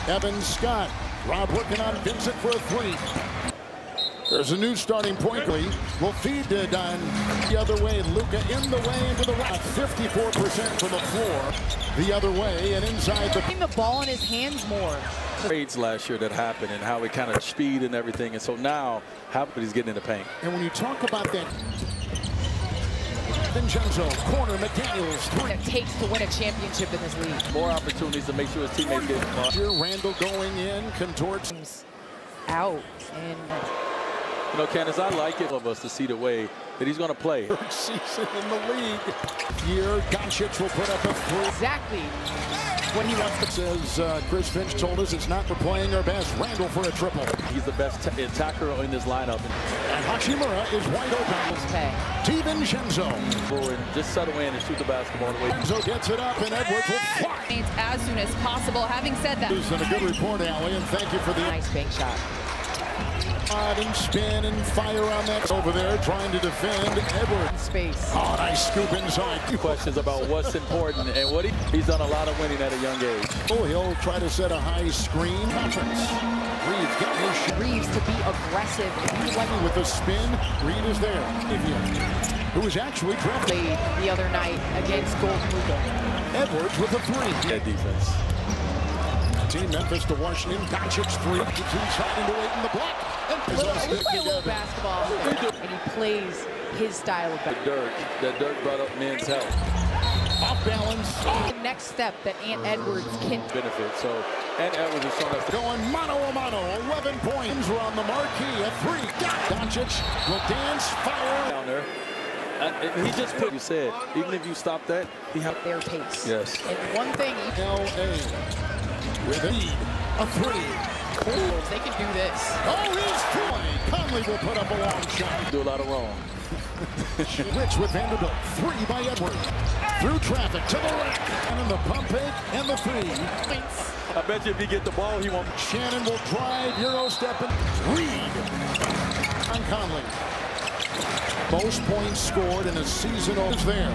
Evan Scott. Rob working on Vincent for a three. There's a new starting point. Will feed to Don the other way. Luka in the way into the right. 54% from the floor. The other way and inside the. Putting the ball in his hands more. Trades last year that happened and how it kind of speed and everything. And so now, he's getting in the paint. And when you talk about that. Vincenzo, corner, McDaniels, three. It takes to win a championship in this league. More opportunities to make sure his teammates get involved. Here, Randall going in, contorts. Out and. You know, Candace, I like it of us to see the way that he's going to play. Third season in the league. Here, Doncic will put up a three. Exactly what he wants to. Says Chris Finch told us it's not for playing our best. Randall for a triple. He's the best attacker in this lineup. And Hachimura is wide open. Vincenzo. And just settle in and shoot the basketball away. Vincenzo gets it up and Edwards will fly. As soon as possible. Having said that. And a good report, Allie, and thank you for the nice bank shot. And spin and fire on that over there trying to defend Edwards. Space. Oh, nice scoop inside. Questions about what's important and what he's done a lot of winning at a young age. Oh, he'll try to set a high screen. Conference. Reeves getting his shot. Reeves to be aggressive. With the spin, Reed is there. Who was actually drafted the other night against Golden Eagle. Edwards with a three. That defense. Team Memphis to Washington. Doncic three. He's trying to wait in the block. Little basketball, and he plays his style of basketball. That Dirk brought up men's health. Off balance. The next step that Ant Edwards can benefit. So Ant Edwards is showing us going mano a mano. 11 points are on the marquee. A three. Doncic will dance, fire down there. He just put. You said even if you stop that, he had their pace. Yes. And one thing. L.A. with a lead. A three. They can do this. Oh, he's throwing. Conley will put up a long shot. Do a lot of wrong. Rich with Vanderbilt. Three by Edwards. Through traffic to the rack. And the pump fake and the three. I bet you if he get the ball, he won't. Shannon will drive. Euro stepping. Reed. On Conley. Most points scored in a season is there.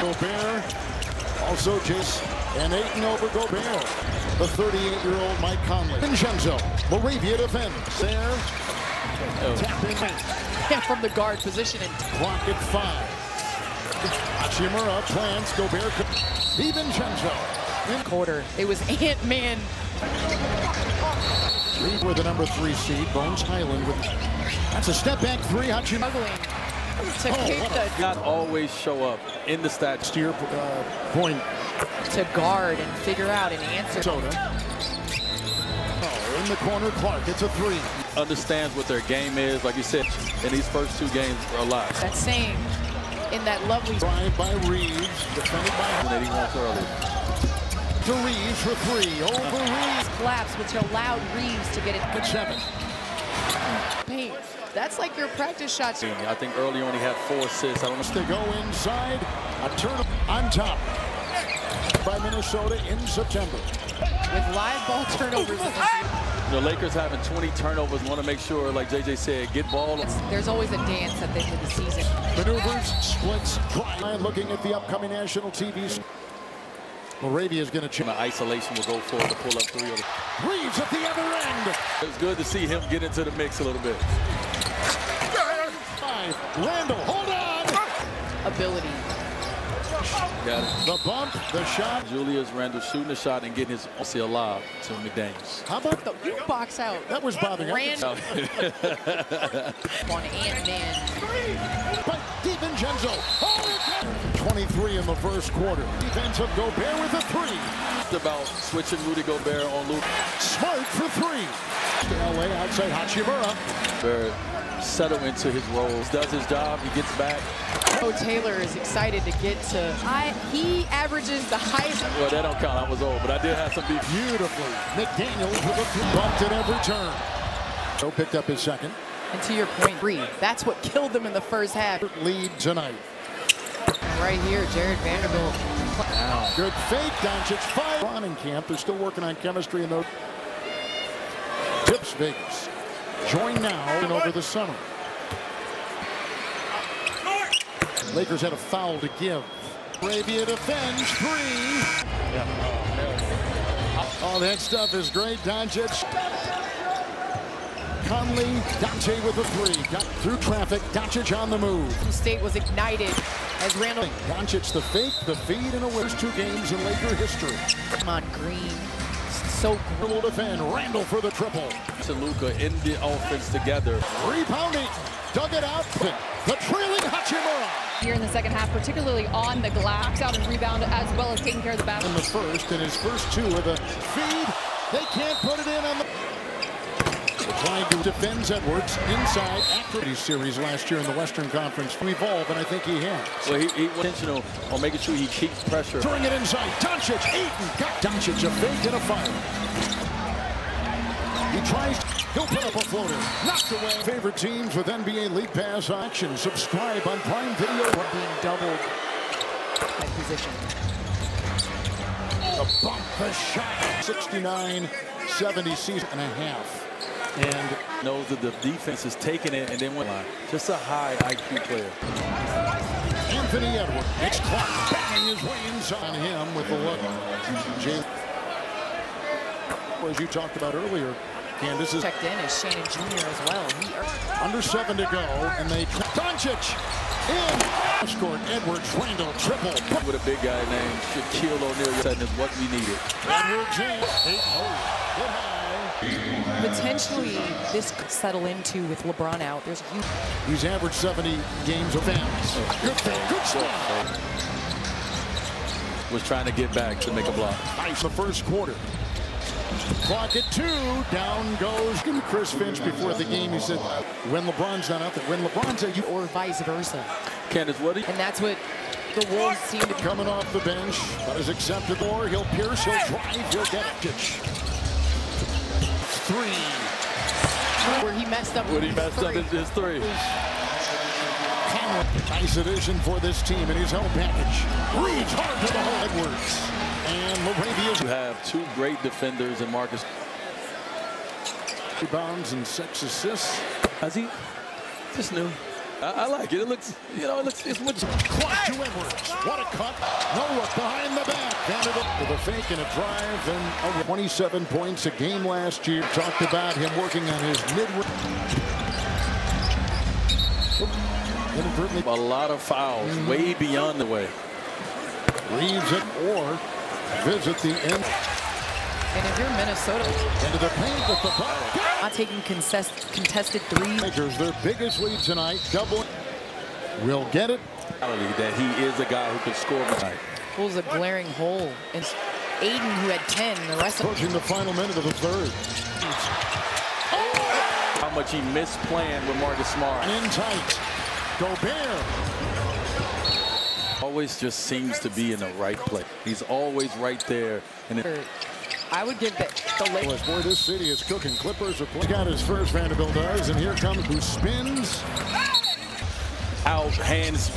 Gobert. Also Jace. And 8 over Gobert. The 38-year-old Mike Conley. Vincenzo. Moravia defends. There. Tap in. Yeah, from the guard position. And clock at 5. Hachimura plans. Gobert. Vincenzo. In quarter. It was Ant-Man. Reed with the number 3 seed. Bones Highland with. That's a step back three. Hachimura. To keep the. Not always show up in the stats. Steer point. To guard and figure out an answer. Soda. Oh, in the corner, Clark. It's a three. Understands what their game is, like you said, in these first 2 games a lot. That same in that lovely drive by Reeves, defended by 81 early. To Reeves for 3. Over Reeves. Collapse, which allowed Reeves to get it at 7. Paint. That's like your practice shots. I think early on he had 4 assists. I don't know. To go inside, a turn on top by Minnesota in September. With live ball turnovers. The Lakers having 20 turnovers. Want to make sure, like JJ said, get ball. There's always a dance at the end of the season. Maneuvers, splits, try. Looking at the upcoming national TV. Moravia is going to change. The isolation will go forward to pull up 3 of them. Reeves at the other end. It's good to see him get into the mix a little bit. 5. Randall, hold on. Ability. Got it. The bump, the shot. Julius Randle shooting the shot and getting his Aussie alive to McDaniels. How about the you box out? That was bothering Randall. On Ant-Man. But DiVincenzo. Oh, 23 in the first quarter. Defense of Gobert with a 3. It's about switching Rudy Gobert on Luke. Smart for 3. LA outside Hachimura. Gobert settle into his roles, does his job, he gets back. Taylor is excited to get to. He averages the highest. Well, that don't count. I was old, but I did have some beef. Beautifully. McDaniels with a 3. Bumped at every turn. So picked up his second. And to your point, Reed, that's what killed them in the first half. Lead tonight. Right here, Jared Vanderbilt. Wow. Good fake. Doncic 5. On in camp. They're still working on chemistry in those. Tips Vegas. Join now and over the summer. Lakers had a foul to give. Moravia defends 3. Yeah. Oh, that stuff is great. Doncic. Conley, Dante with a three. Got through traffic. Doncic on the move. State was ignited as Randall. Doncic the fake, the feed, and a win. 2 games in Laker history. Come on, Green. So Will defend. Randall for the triple. To Luka in the offense together. Rebounding. Dug it out. The trailing Hachimura. Here in the second half, particularly on the glass, out and rebound as well as taking care of the basket. In the first, and his first 2 with a feed. They can't put it in on the... Trying to defend Edwards inside after the series last year in the Western Conference evolve, and I think he has. Well, he was intentional on making sure he keeps pressure. Throwing it inside. Doncic, Ayton got Doncic a fake and a fire. He tries. He'll put up a floater. Knocked away. Favorite teams with NBA League Pass action. Subscribe on Prime Video. being doubled at position. A bump, the shot. 69-70 season and a half. And knows that the defense is taking it and then went line. Just a high IQ player. Anthony Edwards. It's Clark banging his way inside on him with the look. James, as you talked about earlier, Candace is Checked in as Shannon Jr. as well. under 7 to go, and they Doncic in. Scored Edwards, Randall, triple. With a big guy named Shaquille O'Neal, that is what we needed. Edwards in. Hit high. Potentially, this could settle into with LeBron out. There's a huge. He's averaged 70 games of fans. Good thing. Good stuff. Was trying to get back to make a block. Nice. The first quarter. Clock at 2. Down goes Chris Finch before the game. He said, when LeBron's not out there, when LeBron's out, Or vice versa. Candace, what do you... And that's what the Wolves seem to be. coming off the bench, but is accepted more. He'll pierce, he'll drive, he'll get it. 3. Where he messed up. What he messed up is 3. Nice addition for this team in his home package. Reads hard to the hole. Edwards. And Laravia. You have 2 great defenders in Marcus. Rebounds and 6 assists. Has he? Just new. I like it. It looks, it's much. Clock to Edwards. What a cut. No look behind the back. Vanderbilt with a fake and a drive. And 27 points a game last year. Talked about him working on his mid-range. A lot of fouls, way beyond the way. Reeves it or visit the end. And if you're Minnesota, Into the paint with the puck. not taking contested threes. Lakers, their biggest lead tonight. Double. Will get it. That he is a guy who can score tonight. Pulls a glaring hole. And Aiden, who had 10, the rest of Approaching the final minute of the third. How much he missed playing with Marcus Smart. In tight. Gobert. Always just seems to be in the right place. He's always right there. And I would give the Lakers. Boy, this city is cooking. Clippers are playing. Got his first, Vanderbilt does, and here comes who spins. Out, hands.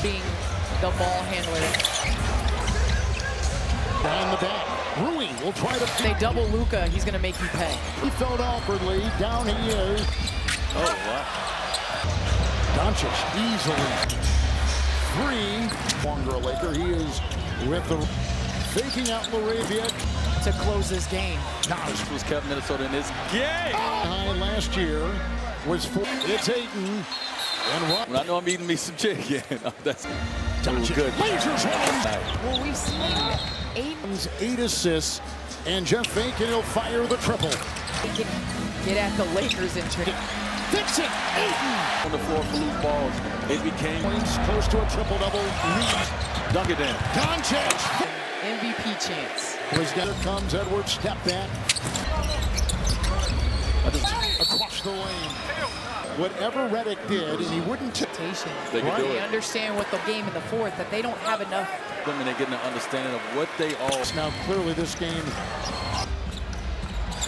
Being the ball handler. Down the back. Rui will try to. They double Luka, he's going to make you pay. He felt awkwardly. Down he is. Oh, wow. Doncic easily. 3. Longer Laker. He is with the faking out Laravia. To close this game. This was kept Minnesota in this game. High last year was 4. It's Ayton. And what? I know I'm eating me some chicken. That's Doncic good. lasers one. Well, we've seen Aiden. 8 assists. And Jeff Fakin will fire the triple. He can get at the Lakers and turn. Fix it. Ayton. On the floor for loose balls. It became Points close to a triple-double. dunk it in. Doncic. MVP chance. Here comes Edwards. Step back. Across the lane. Whatever Redick did, and he wouldn't. They could do They it. understand what the game in the fourth, that they don't have enough. And they're getting an understanding of what they all Now, clearly, this game.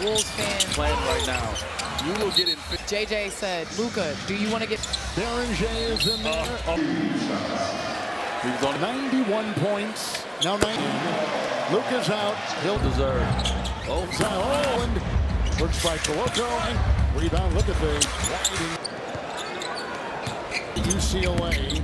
Wolves fans. playing right now. You will get in. JJ said, Luka, do you want to get. Beringer is in there. He was on 91 points. Now 90. Luka's out. He'll deserve. Oh, and works by Coloco. And rebound. Look at the winding. UCLA.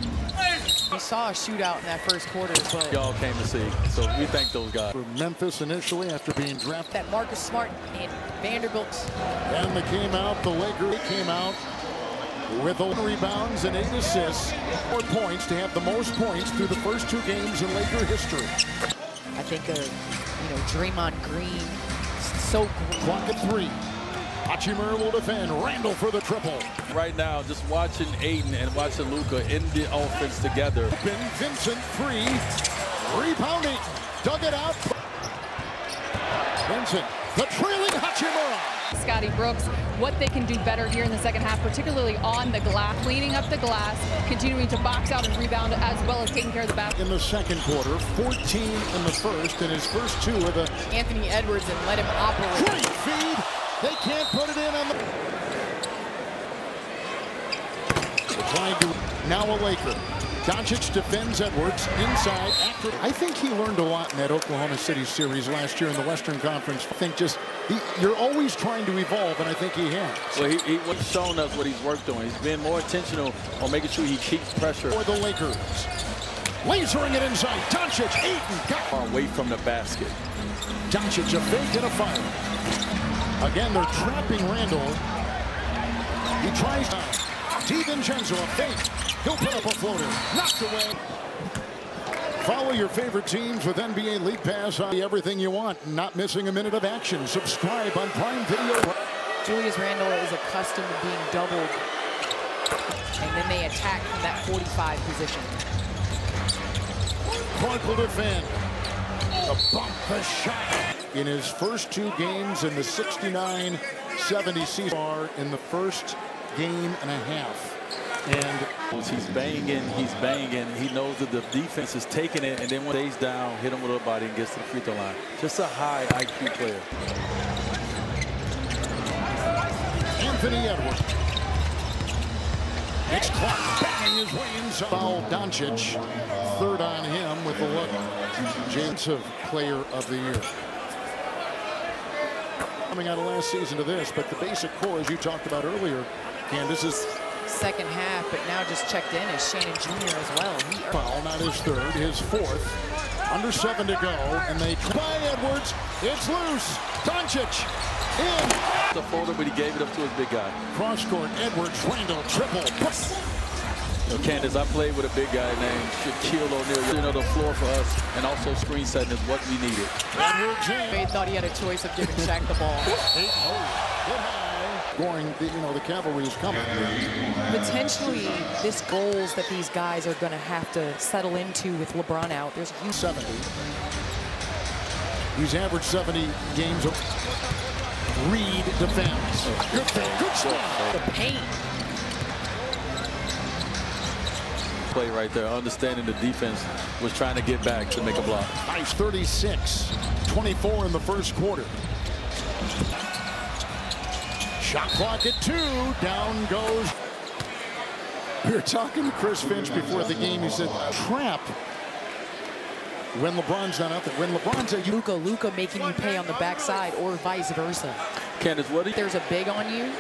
We saw a shootout in that first quarter, but Y'all came to see, so we thank those guys. For Memphis initially after being drafted. that Marcus Smart and Vanderbilt. And they came out, the Lakers came out with 11 rebounds and 8 assists, 4 points to have the most points through the first 2 games in Laker history. I think Draymond Green, so great. Clock at 3. Hachimura will defend. Randall for the triple. Right now, just watching Aiden and watching Luka in the offense together. Open, Vincent 3. Rebounding. Dug it out. Vincent, the trailing Hachimura. Scotty Brooks, what they can do better here in the second half, particularly on the glass, cleaning up the glass, continuing to box out and rebound, as well as taking care of the basket. In the second quarter, 14 in the first, and his first 2 of the Anthony Edwards and let him operate. great feed. They can't put it in on the. They're trying to now a Laker. Doncic defends Edwards inside. I think he learned a lot in that Oklahoma City series last year in the Western Conference. I think you're always trying to evolve, and I think he has. Well, he's shown us what he's worked on. He's been more intentional on making sure he keeps pressure. For the Lakers. Lasering it inside. Doncic, Ayton got Away from the basket. Doncic, a fake and a fire. Again, they're trapping Randall. He tries DiVincenzo, a fake. He'll put up a floater. Knocked away. Follow your favorite teams with NBA League Pass on everything you want. Not missing a minute of action. Subscribe on Prime Video. Julius Randle is accustomed to being doubled, and then they attack from that 45 position. Clark will defend. A bump, the shot. In his first 2 games in the 69-70 season, in the first game and a half. And he's banging. He knows that the defense is taking it, and then when he stays down, hit him with a body and gets to the free throw line. Just a high IQ player. Anthony Edwards. It's Clark banging his way inside. Foul Doncic. Third on him with the look. Defensive player of the year. Coming out of last season to this, but the basic core, as you talked about earlier, Candace, is Second half, but now just checked in is Shannon Jr. as well. foul, not his third, his 4th. Under 7 to go, and they try Edwards. It's loose. Doncic in. The folder, but he gave it up to his big guy. Cross court, Edwards, Randall, triple. Candace, I played with a big guy named Shaquille O'Neal. You know, the floor for us and also screen setting is what we needed. Edwards in. They thought he had a choice of giving Shaq the ball. Scoring, the cavalry is coming. Potentially, this goals that these guys are going to have to settle into with LeBron out. There's a huge 70. He's averaged 70 games. Reed defends. Good thing. Good stuff. the paint. Play right there, understanding the defense was trying to get back to make a block. Nice 36-24 in the first quarter. Shot clock at 2. Down goes. We were talking to Chris Finch before the game. He said, trap when LeBron's not out there. When LeBron's at you. Luka making you pay on the backside or vice versa. Candace, what do you... There's a big on you,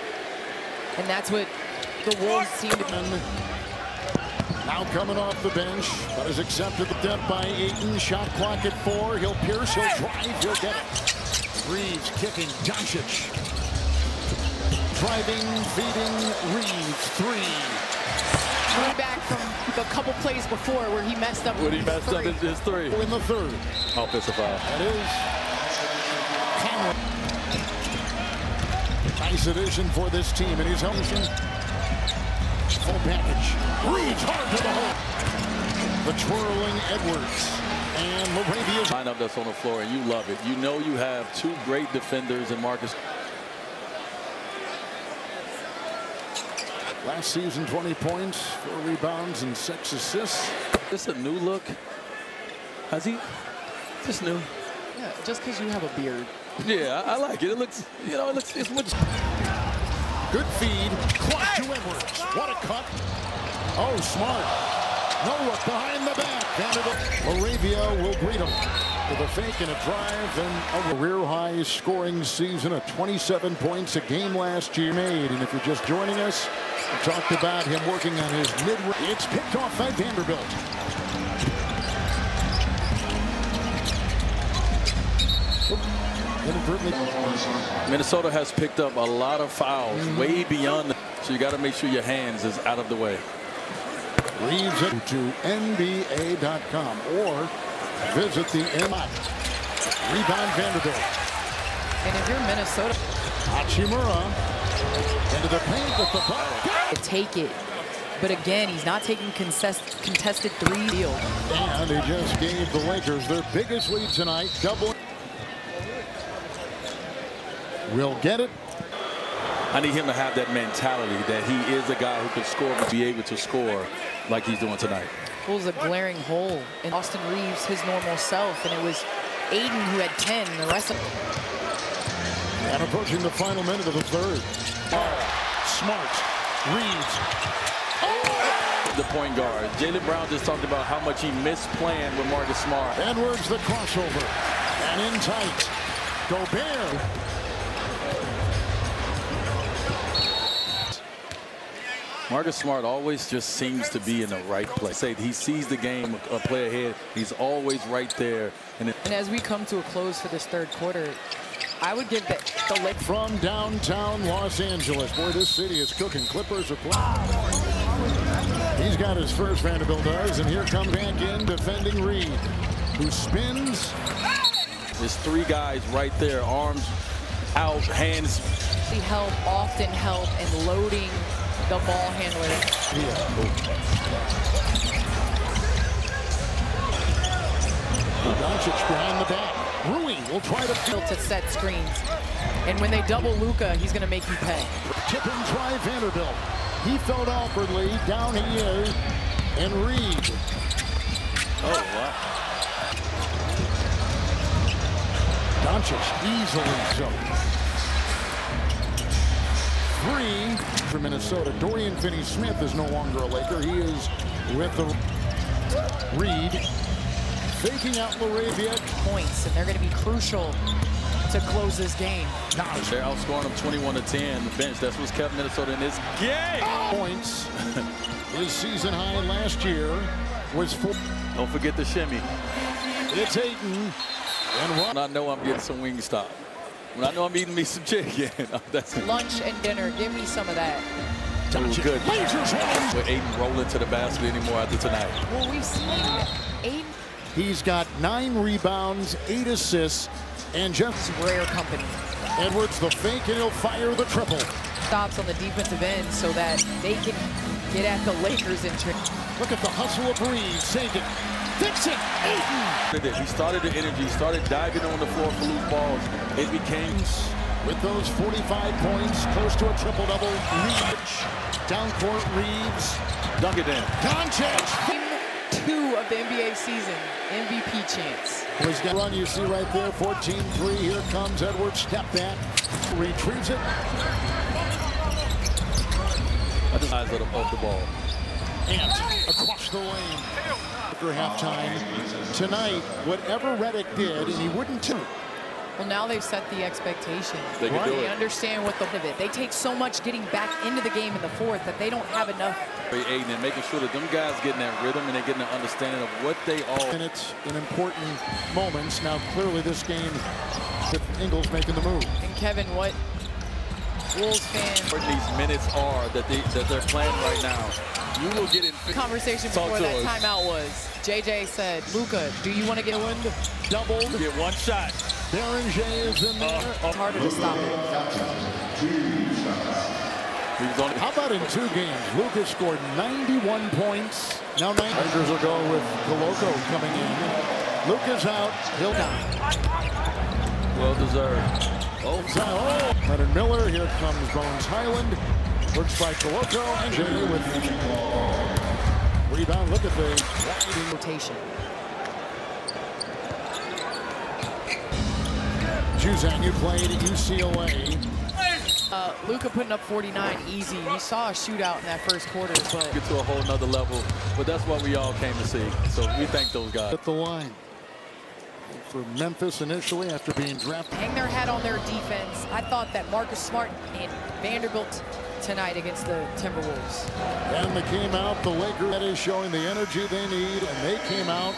and that's what the Wolves seem to be. Now coming off the bench, but is accepted the depth by Ayton. Shot clock at 4. He'll pierce, he'll drive, he'll get it. Reeves kicking, Doncic. Driving, feeding, Reeves, 3. Coming back from the couple plays before where he messed up. When he messed up his 3. In the third. Offensive foul. That is Conley. Nice addition for this team, and he's helping full package. Reeves hard to the hole. The twirling Edwards. And Laravia's Lineup that's on the floor, and you love it. You know you have 2 great defenders in Marcus. last season, 20 points, 4 rebounds, and 6 assists. This a new look? Has he? Just new. Yeah, just because you have a beard. Yeah, I like it. It looks, you know, it's much. Good feed. Clock to Edwards. What a cut. Oh, smart. No look behind the back. Laravia will greet him with a fake and a drive and a career-high scoring season of 27 points a game last year made. And if you're just joining us, we talked about him working on his mid-range. It's picked off by Vanderbilt. comfort. Minnesota has picked up a lot of fouls, way beyond. So you got to make sure your hands is out of the way. Reeves it to NBA.com or visit the MI. Rebound Vanderbilt. And if you're Minnesota, Hachimura into the paint with the bucket. take it. But again, he's not taking contested three field. And he just gave the Lakers their biggest lead tonight. Double. We'll get it. I need him to have that mentality that he is a guy who can score, but be able to score like he's doing tonight. It was a glaring hole in Austin Reeves, his normal self, and it was Aiden who had 10, and the rest of And approaching the final minute of the third. Smart. Reeves. The point guard. Jaylen Brown just talked about how much he missed playing with Marcus Smart. Edwards the crossover. And in tight. Gobert. Marcus Smart always just seems to be in the right place. Say he sees the game a play ahead. He's always right there. And as we come to a close for this third quarter, I would give the Lakers from downtown Los Angeles. Boy, this city is cooking. Clippers are playing. He's got his first, Vanderbilt does, and here comes back in defending Reed, who spins. There's three guys right there, arms out, hands. often help in loading the ball handler. Doncic behind the back. Rui will try to set screens. And when they double Luka, he's going to make you pay. Tip and try Vanderbilt. He felt awkwardly. Down he is. And Reed. Oh, wow. Doncic easily so. 3 for Minnesota. Dorian Finney-Smith is no longer a Laker. He is with the Reed. Faking out LaRavia. Points, and they're going to be crucial to close this game. They're outscoring them 21-10. The bench, that's what's kept Minnesota in this game. Points. His season high last year was 4. Don't forget the shimmy. It's Ayton. And When I know I'm getting some Wingstop. When I know I'm eating me some chicken. That's lunch and dinner. Give me some of that. Ooh, good. With Aiden rolling to the basket anymore after tonight. Well, we've seen Aiden. He's got 9 rebounds, 8 assists, and just rare company. Edwards the fake, and he'll fire the triple. Stops on the defensive end so that they can get at the Lakers in turn. Look at the hustle of Reeves. Sagan. Fix it. Ayton. He started the energy, started diving on the floor for loose balls. It became with those 45 points, close to a triple-double. Reeves. Downcourt Reeves. Dunk it in. Doncic. Game 2 of the NBA season. MVP chance. He's got a run you see right there. 14-3. Here comes Edwards. Step back. Retrieves it. I just eyes off the ball. Ant across the lane. After halftime tonight, whatever Redick did, and he wouldn't too. Well, now they've set the expectation. They can do it. They understand what the pivot. They take so much getting back into the game in the fourth that they don't have enough. Aiden and making sure that them guys getting that rhythm and they're getting an understanding of what they all. Minutes in important moments. Now, clearly, this game with Ingles making the move. And Kevin, what Wolves fans? What these minutes are that they're playing right now. You will get in. Conversation before that timeout was. JJ said, Luka, do you want to get one? Doubled. Get one shot. Beringer is in there. It's harder to stop it. How about in 2 games? Luka scored 91 points. Now Lakers will go with Koloko coming in. Luka's out. He'll die. Well deserved. Oh, Leonard Miller. Here comes Bones Highland. Works by Koloko and Jay with rebound. Look at the rotation. Juzang, you played at UCLA. Luka putting up 49 easy. We saw a shootout in that first quarter, but get to a whole nother level. But that's what we all came to see. So we thank those guys. At the line for Memphis initially after being drafted. Hang their hat on their defense. I thought that Marcus Smart and Vanderbilt tonight against the Timberwolves. And they came out. The Lakers is showing the energy they need, and they came out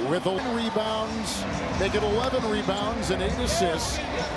with 11 rebounds, make it 11 rebounds and 8 assists.